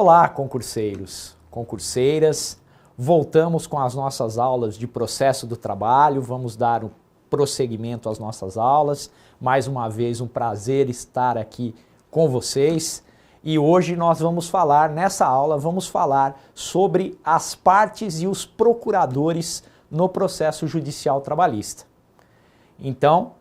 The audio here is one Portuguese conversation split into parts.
Olá, concurseiros, concurseiras. Voltamos com as nossas aulas de processo do trabalho, vamos dar um prosseguimento às nossas aulas. Mais uma vez, um prazer estar aqui com vocês. E hoje nós nessa aula, vamos falar sobre as partes e os procuradores no processo judicial trabalhista. Então,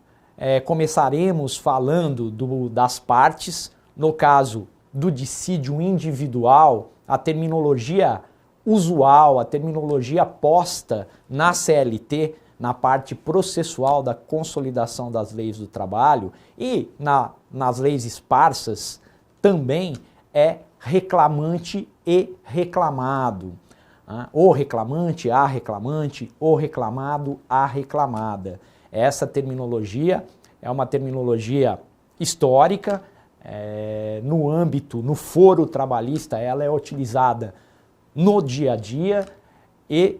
começaremos falando das partes. No caso do dissídio individual, a terminologia usual, a terminologia posta na CLT, na parte processual da consolidação das leis do trabalho e nas leis esparsas, também é reclamante e reclamado. O reclamante, a reclamante, o reclamado, a reclamada. Essa terminologia é uma terminologia histórica, no foro trabalhista ela é utilizada no dia a dia, e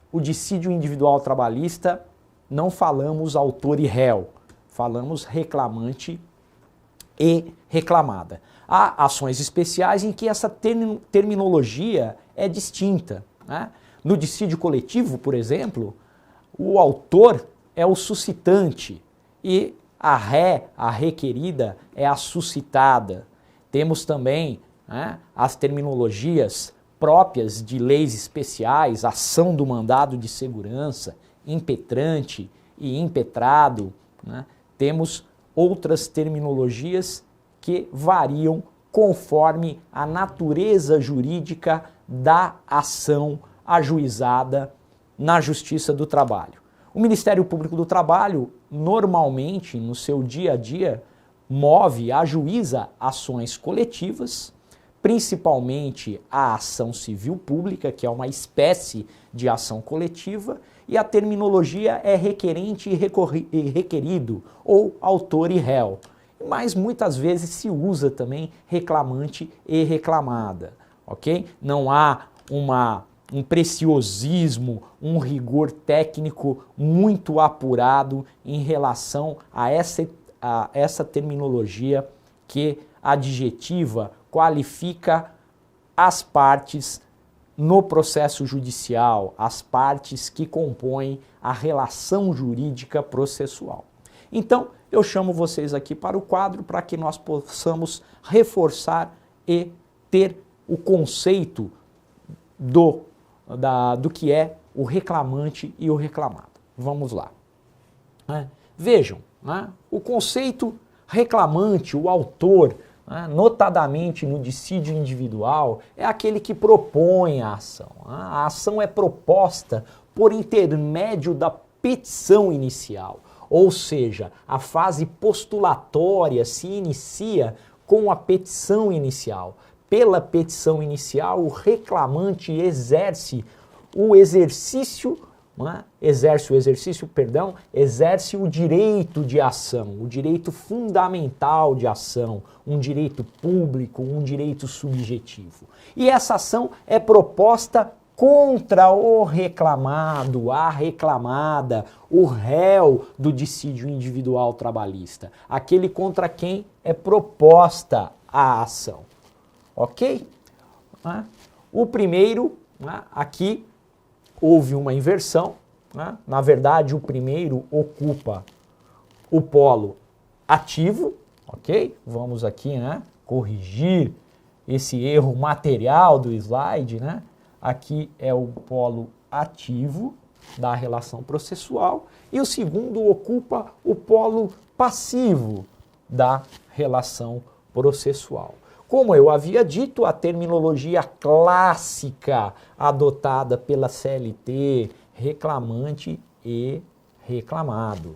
o dissídio individual trabalhista não falamos autor e réu, falamos reclamante e reclamada. Há ações especiais em que essa terminologia é distinta, né? No dissídio coletivo, por exemplo, o autor é o suscitante e a requerida, é a suscitada. Temos também, né, as terminologias próprias de leis especiais, ação do mandado de segurança, impetrante e impetrado, né? Temos outras terminologias que variam conforme a natureza jurídica da ação ajuizada na Justiça do Trabalho. O Ministério Público do Trabalho, normalmente, no seu dia a dia, ajuiza ações coletivas, principalmente a ação civil pública, que é uma espécie de ação coletiva, e a terminologia é requerente e requerido, ou autor e réu. Mas muitas vezes se usa também reclamante e reclamada, ok? Não há um preciosismo, um rigor técnico muito apurado em relação a essa terminologia que adjetiva, qualifica as partes no processo judicial, as partes que compõem a relação jurídica processual. Então, eu chamo vocês aqui para o quadro para que nós possamos reforçar e ter o conceito do que é o reclamante e o reclamado. Vamos lá. Vejam, o conceito reclamante, o autor, notadamente no dissídio individual, é aquele que propõe a ação. A ação é proposta por intermédio da petição inicial, ou seja, a fase postulatória se inicia com a petição inicial. Pela petição inicial, o reclamante exerce o direito de ação, o direito fundamental de ação, um direito público, um direito subjetivo. E essa ação é proposta contra o reclamado, a reclamada, o réu do dissídio individual trabalhista, aquele contra quem é proposta a ação. Ok? O primeiro, aqui houve uma inversão, na verdade o primeiro ocupa o polo ativo, ok? Vamos aqui, corrigir esse erro material do slide, Aqui é o polo ativo da relação processual e o segundo ocupa o polo passivo da relação processual. Como eu havia dito, a terminologia clássica adotada pela CLT, reclamante e reclamado.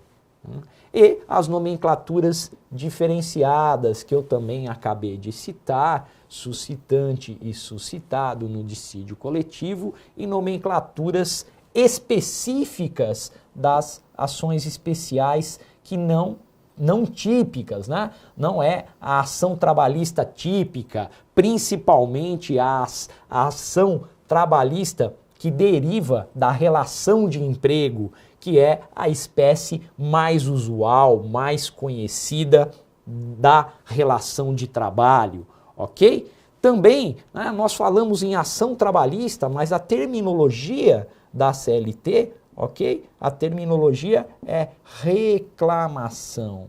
E as nomenclaturas diferenciadas que eu também acabei de citar, suscitante e suscitado no dissídio coletivo, e nomenclaturas específicas das ações especiais que não típicas, Não é a ação trabalhista típica, principalmente a ação trabalhista que deriva da relação de emprego, que é a espécie mais usual, mais conhecida da relação de trabalho, ok? Também, né, nós falamos em ação trabalhista, mas a terminologia da CLT, ok? A terminologia é reclamação.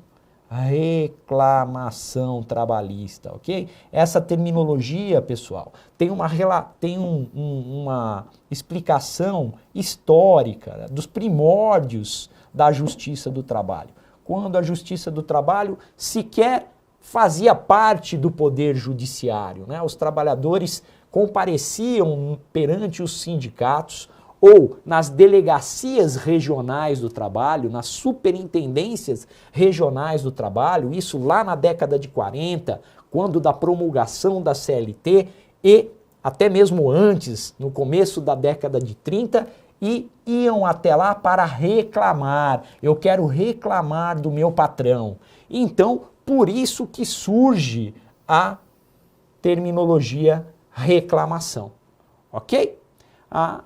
Reclamação trabalhista, ok? Essa terminologia, pessoal, tem uma explicação histórica, né, dos primórdios da Justiça do Trabalho. Quando a Justiça do Trabalho sequer fazia parte do Poder Judiciário, né? Os trabalhadores compareciam perante os sindicatos ou nas delegacias regionais do trabalho, nas superintendências regionais do trabalho, isso lá na década de 40, quando da promulgação da CLT, e até mesmo antes, no começo da década de 30, e iam até lá para reclamar. Eu quero reclamar do meu patrão. Então, por isso que surge a terminologia reclamação, ok?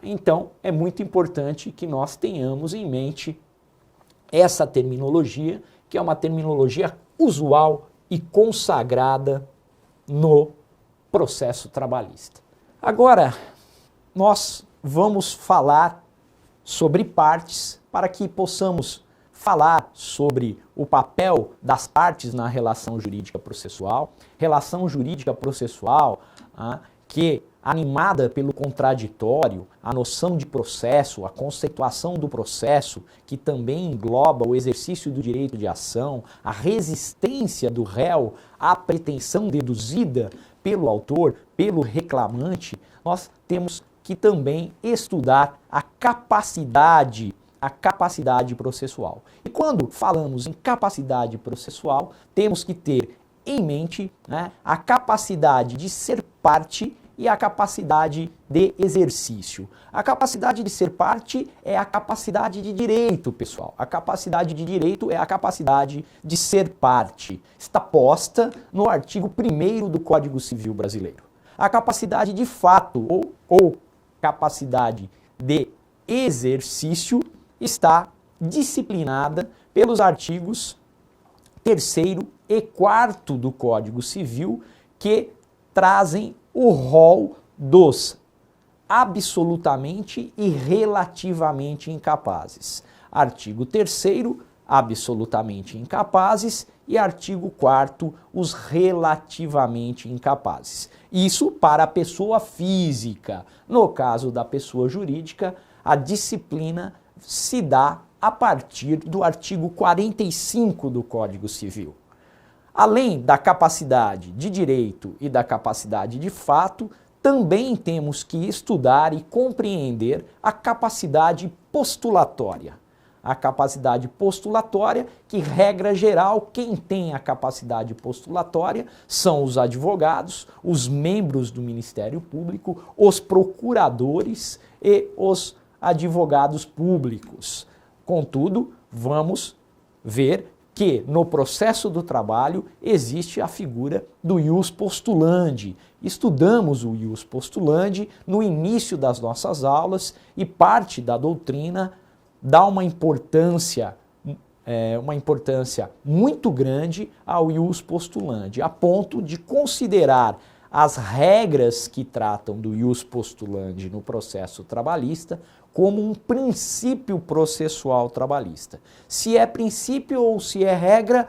Então, é muito importante que nós tenhamos em mente essa terminologia, que é uma terminologia usual e consagrada no processo trabalhista. Agora, nós vamos falar sobre partes para que possamos falar sobre o papel das partes na relação jurídica processual. Relação jurídica processual que, animada pelo contraditório, a noção de processo, a conceituação do processo, que também engloba o exercício do direito de ação, a resistência do réu à pretensão deduzida pelo autor, pelo reclamante, nós temos que também estudar a capacidade processual. E quando falamos em capacidade processual, temos que ter em mente, né, a capacidade de ser parte e a capacidade de exercício. A capacidade de ser parte é a capacidade de direito, pessoal. A capacidade de direito é a capacidade de ser parte. Está posta no artigo 1º do Código Civil Brasileiro. A capacidade de fato ou capacidade de exercício está disciplinada pelos artigos 3º e 4º do Código Civil, que trazem o rol dos absolutamente e relativamente incapazes. Artigo 3º, absolutamente incapazes, e artigo 4º, os relativamente incapazes. Isso para a pessoa física. No caso da pessoa jurídica, a disciplina se dá a partir do artigo 45 do Código Civil. Além da capacidade de direito e da capacidade de fato, também temos que estudar e compreender a capacidade postulatória. A capacidade postulatória, que, regra geral, quem tem a capacidade postulatória são os advogados, os membros do Ministério Público, os procuradores e os advogados públicos. Contudo, vamos ver que no processo do trabalho existe a figura do ius postulandi. Estudamos o ius postulandi no início das nossas aulas e parte da doutrina dá uma importância muito grande ao ius postulandi, a ponto de considerar as regras que tratam do ius postulandi no processo trabalhista como um princípio processual trabalhista. Se é princípio ou se é regra,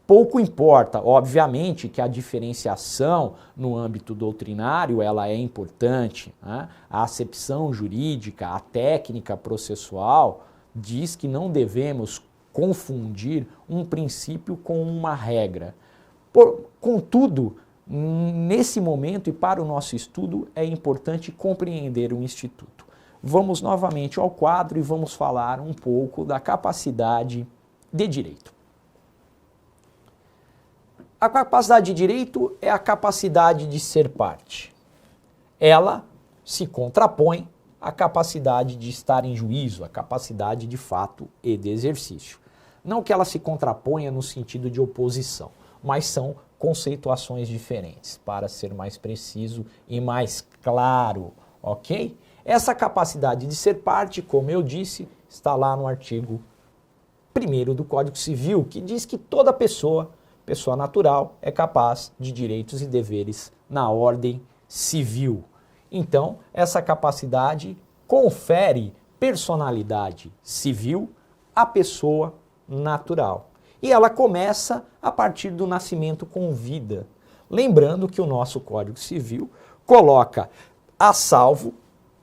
pouco importa. Obviamente que a diferenciação no âmbito doutrinário ela é importante, né? A acepção jurídica, a técnica processual diz que não devemos confundir um princípio com uma regra. Contudo, nesse momento e para o nosso estudo é importante compreender o Instituto. Vamos novamente ao quadro e vamos falar um pouco da capacidade de direito. A capacidade de direito é a capacidade de ser parte. Ela se contrapõe à capacidade de estar em juízo, a capacidade de fato e de exercício. Não que ela se contraponha no sentido de oposição, mas são conceituações diferentes, para ser mais preciso e mais claro, ok? Essa capacidade de ser parte, como eu disse, está lá no artigo 1º do Código Civil, que diz que toda pessoa pessoa natural é capaz de direitos e deveres na ordem civil. Então, essa capacidade confere personalidade civil à pessoa natural. E ela começa a partir do nascimento com vida. Lembrando que o nosso Código Civil coloca a salvo,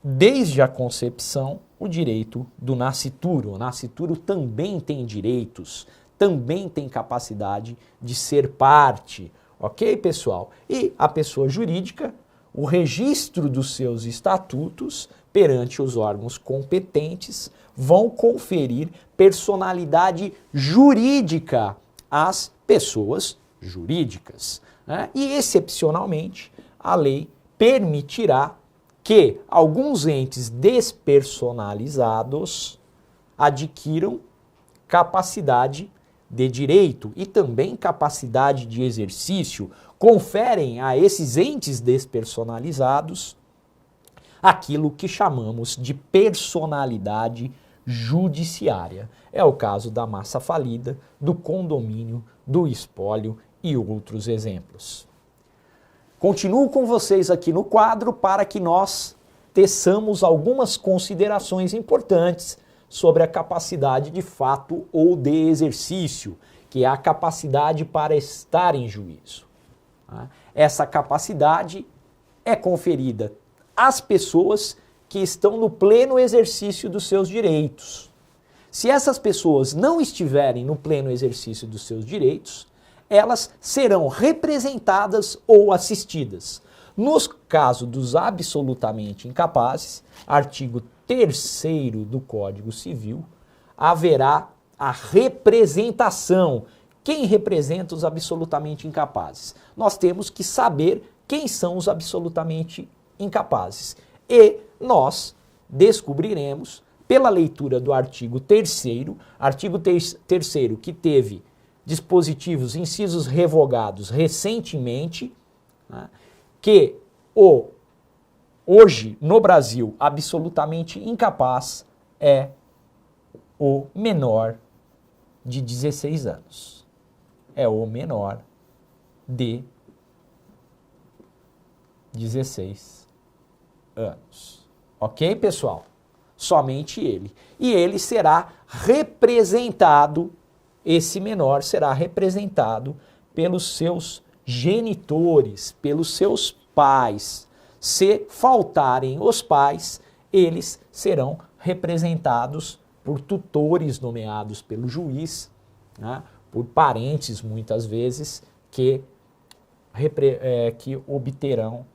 desde a concepção, o direito do nascituro. O nascituro também tem direitos, também tem capacidade de ser parte. Ok, pessoal? E a pessoa jurídica, o registro dos seus estatutos perante os órgãos competentes vão conferir personalidade jurídica às pessoas jurídicas, né? E, excepcionalmente, a lei permitirá que alguns entes despersonalizados adquiram capacidade de direito e também capacidade de exercício, conferem a esses entes despersonalizados aquilo que chamamos de personalidade judiciária. É o caso da massa falida, do condomínio, do espólio e outros exemplos. Continuo com vocês aqui no quadro para que nós teçamos algumas considerações importantes sobre a capacidade de fato ou de exercício, que é a capacidade para estar em juízo. Essa capacidade é conferida às pessoas que estão no pleno exercício dos seus direitos. Se essas pessoas não estiverem no pleno exercício dos seus direitos, elas serão representadas ou assistidas. No caso dos absolutamente incapazes, artigo 3º do Código Civil, haverá a representação. Quem representa os absolutamente incapazes? Nós temos que saber quem são os absolutamente incapazes. E nós descobriremos, pela leitura do artigo 3º, artigo 3º que teve dispositivos, incisos revogados recentemente, né, que hoje no Brasil absolutamente incapaz é o menor de 16 anos. É o menor de 16 anos. Ok, pessoal? Somente ele. E ele será representado, esse menor será representado pelos seus genitores, pelos seus pais. Se faltarem os pais, eles serão representados por tutores nomeados pelo juiz, né, por parentes, muitas vezes, que obterão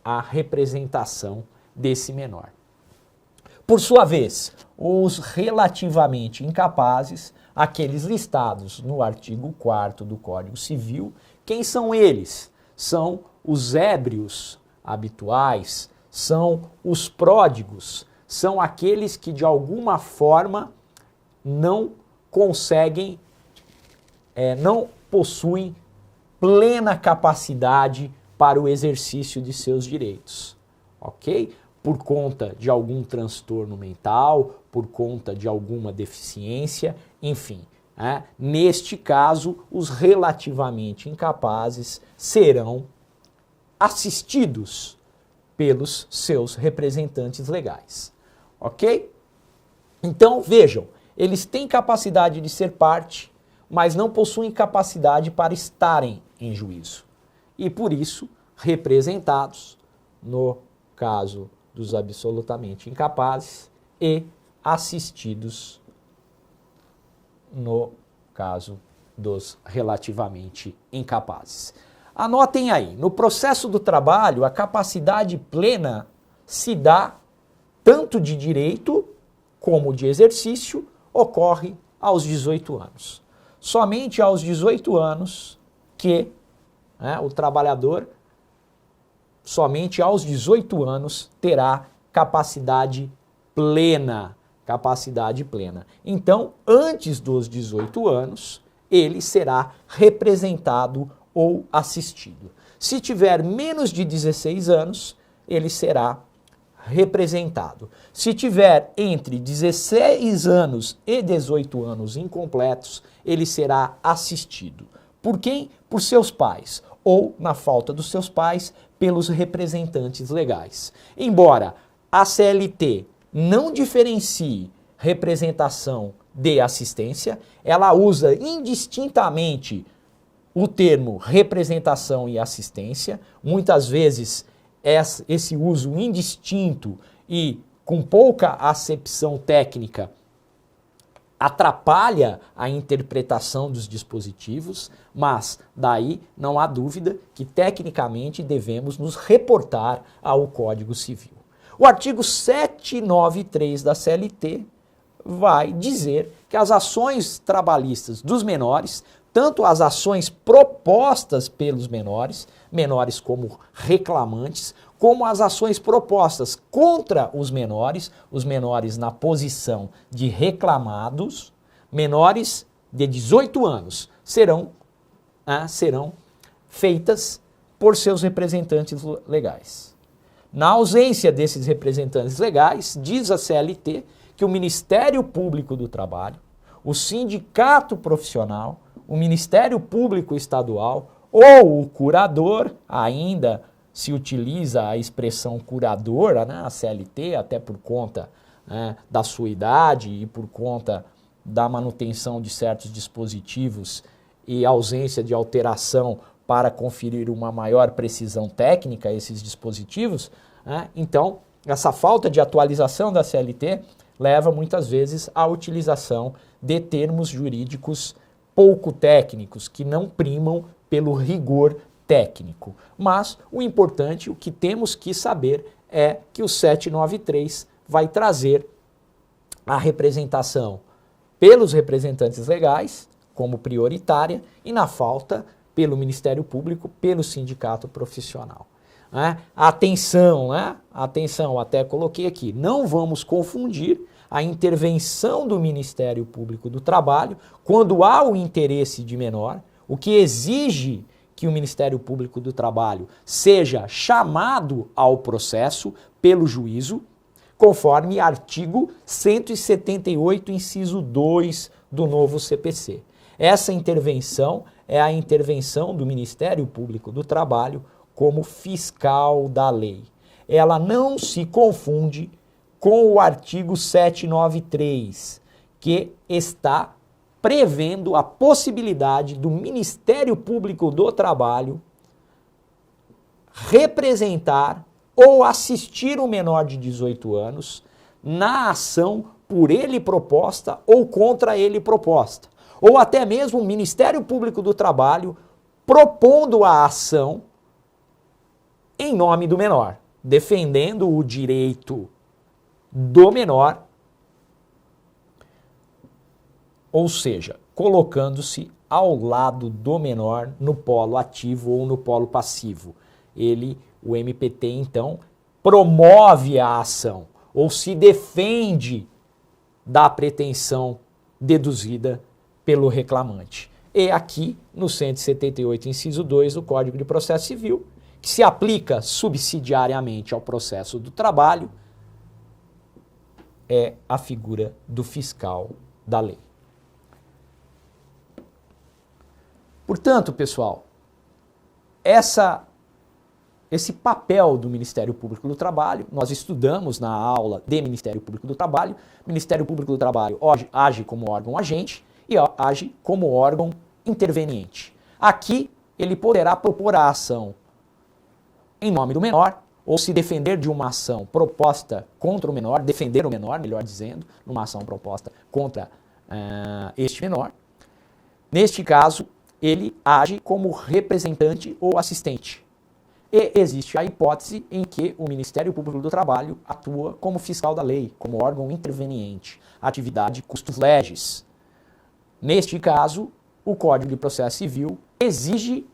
a representação desse menor. Por sua vez, os relativamente incapazes, aqueles listados no artigo 4º do Código Civil, quem são eles? São os ébrios habituais, são os pródigos, são aqueles que de alguma forma não conseguem, não possuem plena capacidade para o exercício de seus direitos, ok? Por conta de algum transtorno mental, por conta de alguma deficiência, enfim. Neste caso, os relativamente incapazes serão assistidos pelos seus representantes legais, ok? Então, vejam, eles têm capacidade de ser parte, mas não possuem capacidade para estarem em juízo. E por isso, representados, no caso dos absolutamente incapazes, e assistidos no caso dos relativamente incapazes. Anotem aí, no processo do trabalho, a capacidade plena se dá tanto de direito como de exercício, ocorre aos 18 anos. Somente aos 18 anos que o trabalhador, somente aos 18 anos, terá capacidade plena. Capacidade plena. Então, antes dos 18 anos, ele será representado ou assistido. Se tiver menos de 16 anos, ele será representado. Se tiver entre 16 anos e 18 anos incompletos, ele será assistido. Por quem? Por seus pais. Ou, na falta dos seus pais, pelos representantes legais. Embora a CLT não diferencie representação de assistência, ela usa indistintamente o termo representação e assistência. Muitas vezes esse uso indistinto e com pouca acepção técnica atrapalha a interpretação dos dispositivos, mas daí não há dúvida que tecnicamente devemos nos reportar ao Código Civil. O artigo 793 da CLT vai dizer que as ações trabalhistas dos menores, tanto as ações propostas pelos menores, menores como reclamantes, como as ações propostas contra os menores na posição de reclamados, menores de 18 anos, serão feitas por seus representantes legais. Na ausência desses representantes legais, diz a CLT que o Ministério Público do Trabalho, o sindicato profissional, o Ministério Público Estadual ou o curador, ainda se utiliza a expressão curadora, né, a CLT, até por conta da sua idade e por conta da manutenção de certos dispositivos e ausência de alteração para conferir uma maior precisão técnica a esses dispositivos. Então, essa falta de atualização da CLT leva muitas vezes à utilização de termos jurídicos pouco técnicos, que não primam pelo rigor técnico. Mas o importante, o que temos que saber é que o 793 vai trazer a representação pelos representantes legais como prioritária e, na falta, pelo Ministério Público, pelo sindicato profissional. Atenção, atenção, até coloquei aqui, não vamos confundir a intervenção do Ministério Público do Trabalho quando há o interesse de menor, o que exige que o Ministério Público do Trabalho seja chamado ao processo pelo juízo, conforme artigo 178, inciso 2 do novo CPC. Essa intervenção é a intervenção do Ministério Público do Trabalho como fiscal da lei. Ela não se confunde com o artigo 793, que está prevendo a possibilidade do Ministério Público do Trabalho representar ou assistir um menor de 18 anos na ação por ele proposta ou contra ele proposta. Ou até mesmo o Ministério Público do Trabalho propondo a ação em nome do menor, defendendo o direito do menor, ou seja, colocando-se ao lado do menor no polo ativo ou no polo passivo. O MPT, então, promove a ação ou se defende da pretensão deduzida pelo reclamante. E aqui, no 178, inciso 2 do Código de Processo Civil, que se aplica subsidiariamente ao processo do trabalho, é a figura do fiscal da lei. Portanto, pessoal, esse papel do Ministério Público do Trabalho, nós estudamos na aula de Ministério Público do Trabalho. O Ministério Público do Trabalho age como órgão agente e age como órgão interveniente. Aqui, ele poderá propor a ação em nome do menor, ou se defender de uma ação proposta contra o menor, defender o menor, melhor dizendo, numa ação proposta contra este menor. Neste caso, ele age como representante ou assistente. E existe a hipótese em que o Ministério Público do Trabalho atua como fiscal da lei, como órgão interveniente, atividade custos legis. Neste caso, o Código de Processo Civil exige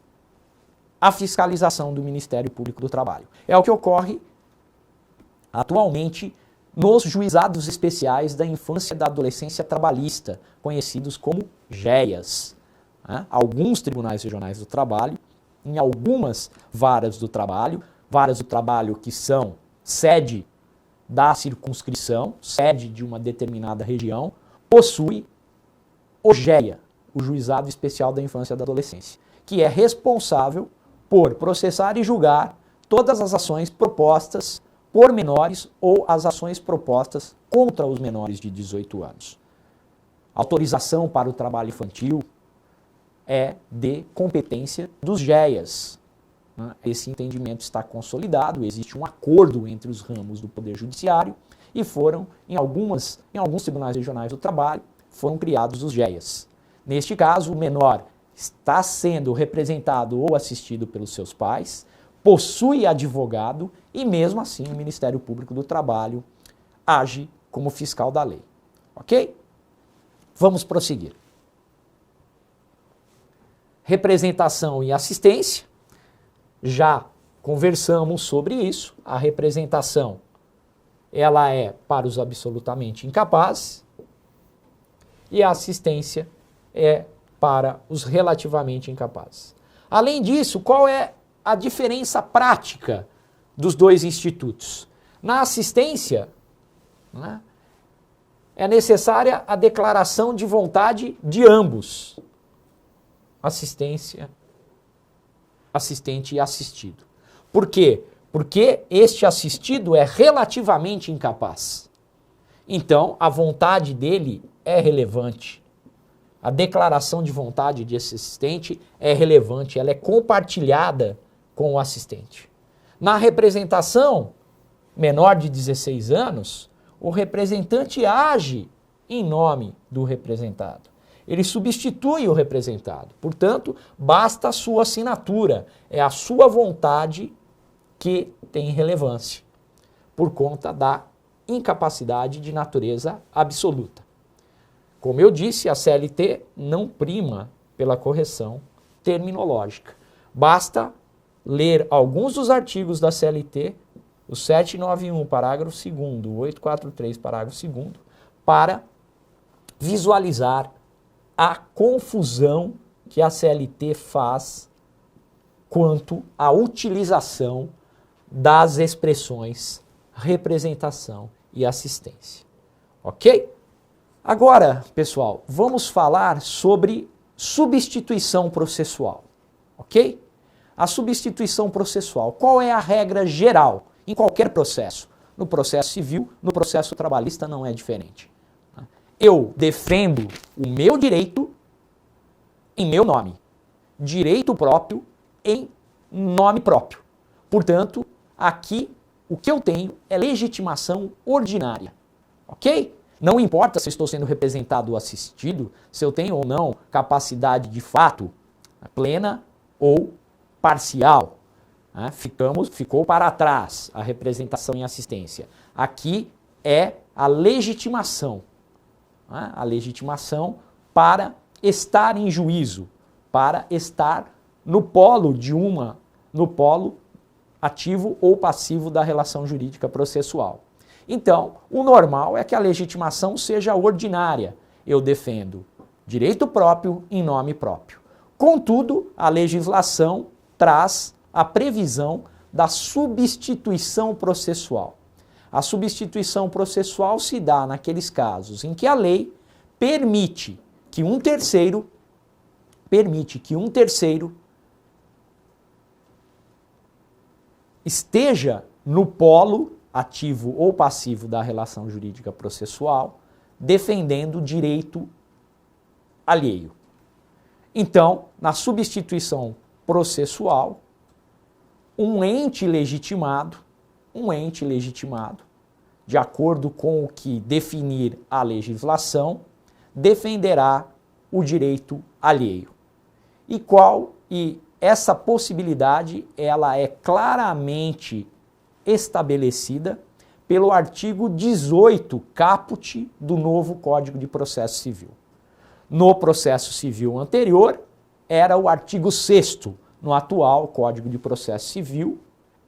a fiscalização do Ministério Público do Trabalho. É o que ocorre atualmente nos juizados especiais da infância e da adolescência trabalhista, conhecidos como JEIAs. Alguns tribunais regionais do trabalho, em algumas varas do trabalho que são sede da circunscrição, sede de uma determinada região, possui o JEIA, o Juizado Especial da Infância e da Adolescência, que é responsável por processar e julgar todas as ações propostas por menores ou as ações propostas contra os menores de 18 anos. Autorização para o trabalho infantil é de competência dos GEAs. Esse entendimento está consolidado, existe um acordo entre os ramos do Poder Judiciário e foram, em alguns tribunais regionais do trabalho, foram criados os GEAs. Neste caso, o menor está sendo representado ou assistido pelos seus pais, possui advogado e, mesmo assim, o Ministério Público do Trabalho age como fiscal da lei. Ok? Vamos prosseguir. Representação e assistência. Já conversamos sobre isso. A representação, ela é para os absolutamente incapazes e a assistência é para os relativamente incapazes. Além disso, qual é a diferença prática dos dois institutos? Na assistência, né, é necessária a declaração de vontade de ambos, assistente e assistido. Por quê? Porque este assistido é relativamente incapaz. Então, a vontade dele é relevante. A declaração de vontade de assistente é relevante, ela é compartilhada com o assistente. Na representação, menor de 16 anos, o representante age em nome do representado. Ele substitui o representado. Portanto, basta a sua assinatura. É a sua vontade que tem relevância, por conta da incapacidade de natureza absoluta. Como eu disse, a CLT não prima pela correção terminológica. Basta ler alguns dos artigos da CLT, o 791, parágrafo 2º, o 843, parágrafo 2º, para visualizar a confusão que a CLT faz quanto à utilização das expressões representação e assistência. Ok? Agora, pessoal, vamos falar sobre substituição processual. Ok? A substituição processual, qual é a regra geral em qualquer processo? No processo civil, no processo trabalhista não é diferente. Eu defendo o meu direito em meu nome. Direito próprio em nome próprio. Portanto, aqui o que eu tenho é legitimação ordinária. Ok? Não importa se estou sendo representado ou assistido, se eu tenho ou não capacidade de fato plena ou parcial. Ficou para trás a representação e assistência. Aqui é a legitimação. A legitimação para estar em juízo, para estar no polo ativo ou passivo da relação jurídica processual. Então, o normal é que a legitimação seja ordinária. Eu defendo direito próprio em nome próprio. Contudo, a legislação traz a previsão da substituição processual. A substituição processual se dá naqueles casos em que a lei permite que um terceiro esteja no polo ativo ou passivo da relação jurídica processual, defendendo direito alheio. Então, na substituição processual, um ente legitimado, de acordo com o que definir a legislação, defenderá o direito alheio. E essa possibilidade, ela é claramente estabelecida pelo artigo 18, caput do novo Código de Processo Civil. No processo civil anterior, era o artigo 6º. No atual Código de Processo Civil,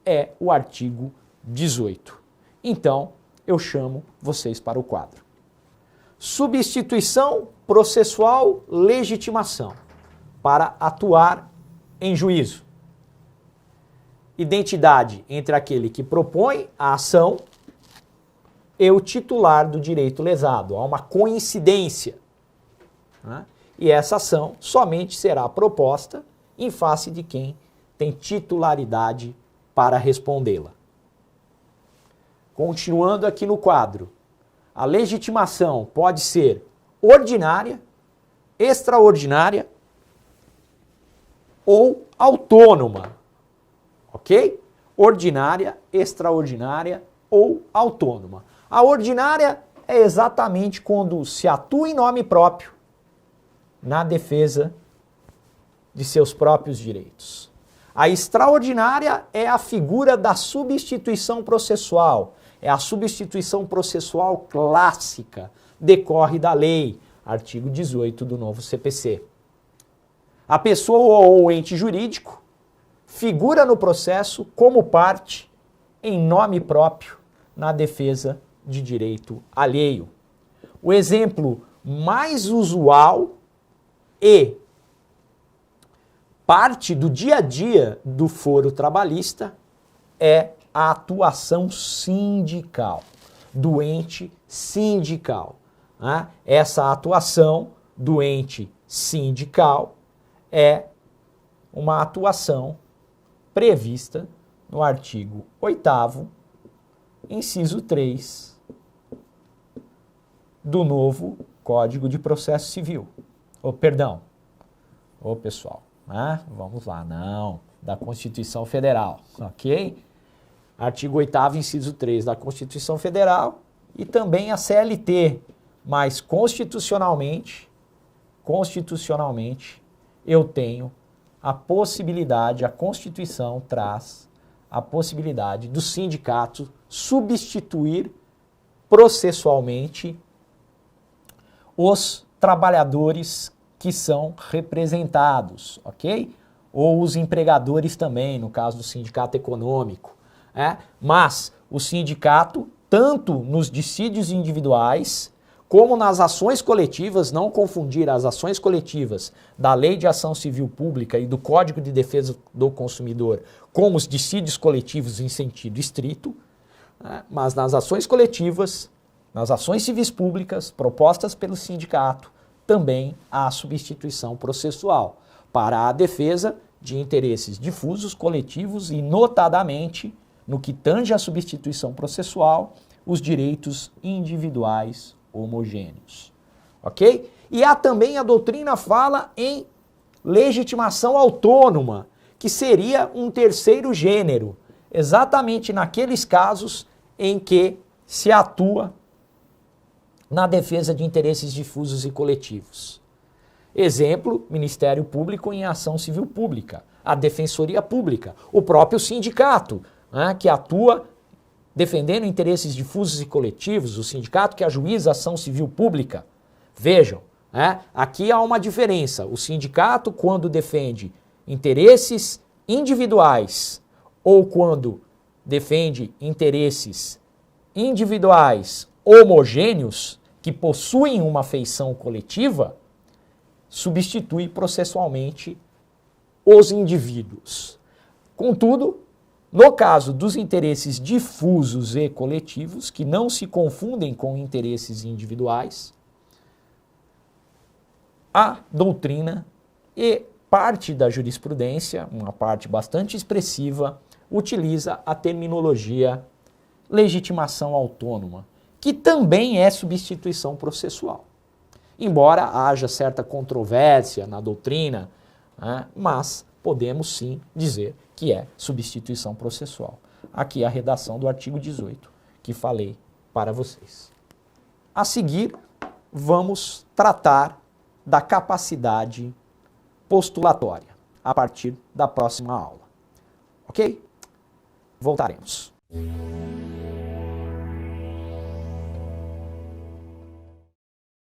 é o artigo 18. Então, eu chamo vocês para o quadro. Substituição processual, legitimação, para atuar em juízo. Identidade entre aquele que propõe a ação e o titular do direito lesado. Há uma coincidência. E essa ação somente será proposta em face de quem tem titularidade para respondê-la. Continuando aqui no quadro, a legitimação pode ser ordinária, extraordinária ou autônoma, ok? Ordinária, extraordinária ou autônoma. A ordinária é exatamente quando se atua em nome próprio na defesa de seus próprios direitos. A extraordinária é a figura da substituição processual. É a substituição processual clássica, decorre da lei, artigo 18 do novo CPC. A pessoa ou ente jurídico figura no processo como parte em nome próprio na defesa de direito alheio. O exemplo mais usual e parte do dia a dia do foro trabalhista é a atuação sindical, do ente sindical. Né? Essa atuação do ente sindical é uma atuação prevista no artigo 8º, inciso 3 do novo Código de Processo Civil. Pessoal, vamos lá, da Constituição Federal, ok? Artigo 8º, inciso 3 da Constituição Federal e também a CLT, mas constitucionalmente, eu tenho a possibilidade, a Constituição traz a possibilidade do sindicato substituir processualmente os trabalhadores que são representados, ok? Ou os empregadores também, no caso do sindicato econômico. Mas o sindicato, tanto nos dissídios individuais, como nas ações coletivas, não confundir as ações coletivas da Lei de Ação Civil Pública e do Código de Defesa do Consumidor com os dissídios coletivos em sentido estrito, mas nas ações coletivas, nas ações civis públicas propostas pelo sindicato, também há substituição processual para a defesa de interesses difusos, coletivos e, notadamente, no que tange à substituição processual, os direitos individuais homogêneos, ok? E há também, a doutrina fala em legitimação autônoma, que seria um terceiro gênero, exatamente naqueles casos em que se atua na defesa de interesses difusos e coletivos. Exemplo, Ministério Público em ação civil pública, a Defensoria Pública, o próprio sindicato, que atua defendendo interesses difusos e coletivos, o sindicato que ajuiza a ação civil pública. Vejam, aqui há uma diferença. O sindicato, quando defende interesses individuais ou quando defende interesses individuais homogêneos que possuem uma feição coletiva, substitui processualmente os indivíduos. Contudo, no caso dos interesses difusos e coletivos, que não se confundem com interesses individuais, a doutrina e parte da jurisprudência, uma parte bastante expressiva, utiliza a terminologia legitimação autônoma, que também é substituição processual. Embora haja certa controvérsia na doutrina, mas podemos sim dizer que é substituição processual. Aqui a redação do artigo 18, que falei para vocês. A seguir, vamos tratar da capacidade postulatória, a partir da próxima aula. Ok? Voltaremos.